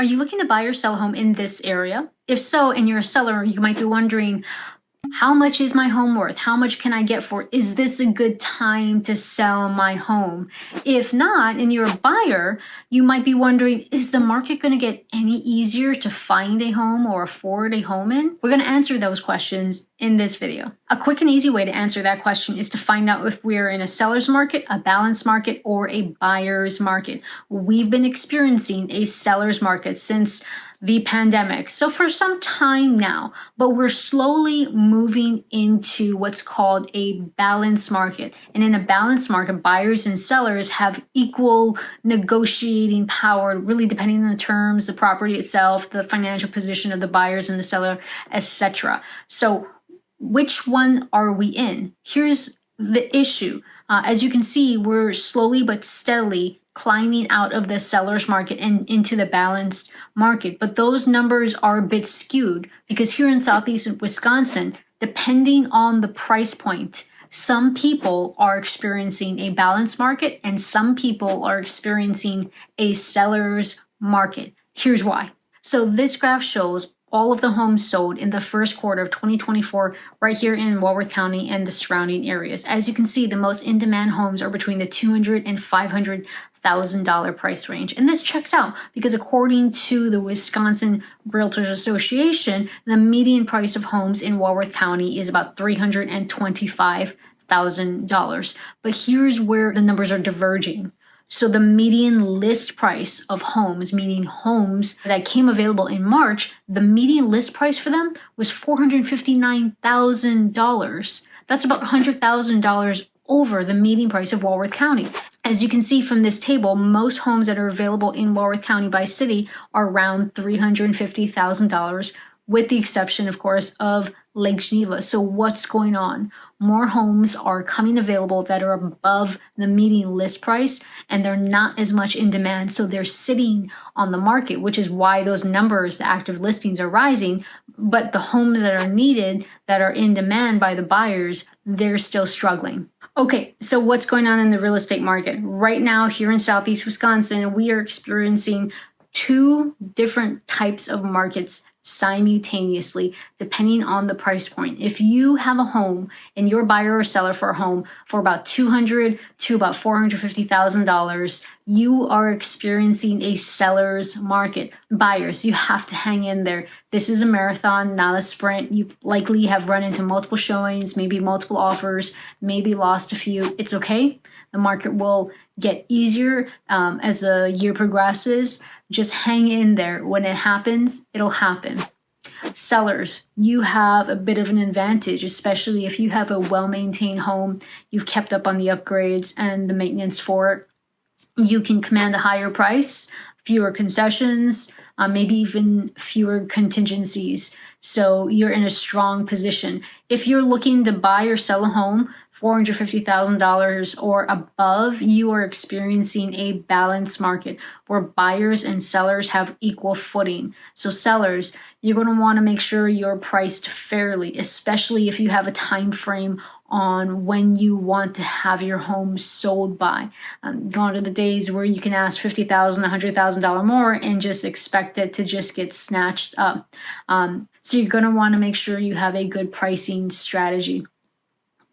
Are you looking to buy or sell a home in this area? If so, and you're a seller, you might be wondering, how much is my home worth? How much can I get for it? Is this a good time to sell my home? If not, and you're a buyer, you might be wondering, is the market going to get any easier to find a home or afford a home in? We're going to answer those questions in this video. A quick and easy way to answer that question is to find out if we're in a seller's market, a balanced market, or a buyer's market. We've been experiencing a seller's market since the pandemic. So for some time now, but we're slowly moving into what's called a balanced market. And in a balanced market, buyers and sellers have equal negotiating power, really depending on the terms, the property itself, the financial position of the buyers and the seller, etc. So which one are we in? Here's the issue. As you can see, we're slowly but steadily climbing out of the seller's market and into the balanced market. But those numbers are a bit skewed because here in Southeast Wisconsin, depending on the price point, some people are experiencing a balanced market and some people are experiencing a seller's market. Here's why. So this graph shows all of the homes sold in the first quarter of 2024 right here in Walworth County and the surrounding areas. As you can see, the most in-demand homes are between the $200,000 and $500,000 price range. And this checks out because according to the Wisconsin Realtors Association, the median price of homes in Walworth County is about $325,000. But here's where the numbers are diverging. So the median list price of homes, meaning homes that came available in March, the median list price for them was $459,000. That's about $100,000 over the median price of Walworth County. As you can see from this table, most homes that are available in Walworth County by city are around $350,000, with the exception, of course, of Lake Geneva. So what's going on? More homes are coming available that are above the median list price, and they're not as much in demand. So they're sitting on the market, which is why those numbers, the active listings, are rising. But the homes that are needed, that are in demand by the buyers, they're still struggling. Okay, so what's going on in the real estate market? Right now, here in Southeast Wisconsin, we are experiencing two different types of markets simultaneously, depending on the price point. If you have a home and you're a buyer or seller for a home for about $200,000 to about $450,000, you are experiencing a seller's market. Buyers, you have to hang in there. This is a marathon, not a sprint. You likely have run into multiple showings, maybe multiple offers, maybe lost a few. It's okay. The market will get easier as the year progresses. Just hang in there. When it happens, it'll happen. Sellers, you have a bit of an advantage, especially if you have a well-maintained home, you've kept up on the upgrades and the maintenance for it. You can command a higher price, fewer concessions, maybe even fewer contingencies. So you're in a strong position. If you're looking to buy or sell a home, $450,000 or above, you are experiencing a balanced market where buyers and sellers have equal footing. So sellers, you're going to want to make sure you're priced fairly, especially if you have a time frame on when you want to have your home sold by. Gone are the days where you can ask $50,000, $100,000 more and just expect it to just get snatched up. So you're going to want to make sure you have a good pricing strategy.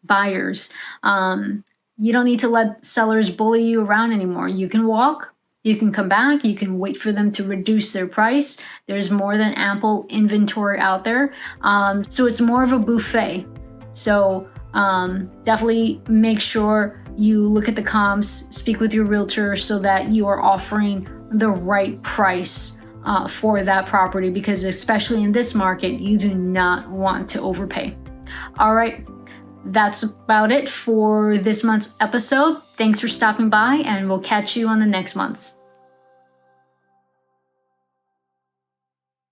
Buyers, you don't need to let sellers bully you around anymore. You can walk, you can come back, you can wait for them to reduce their price. There's more than ample inventory out there. So it's more of a buffet. So definitely make sure you look at the comps, speak with your realtor so that you are offering the right price for that property, because especially in this market, you do not want to overpay. All right. That's about it for this month's episode. Thanks for stopping by, and we'll catch you on the next month's.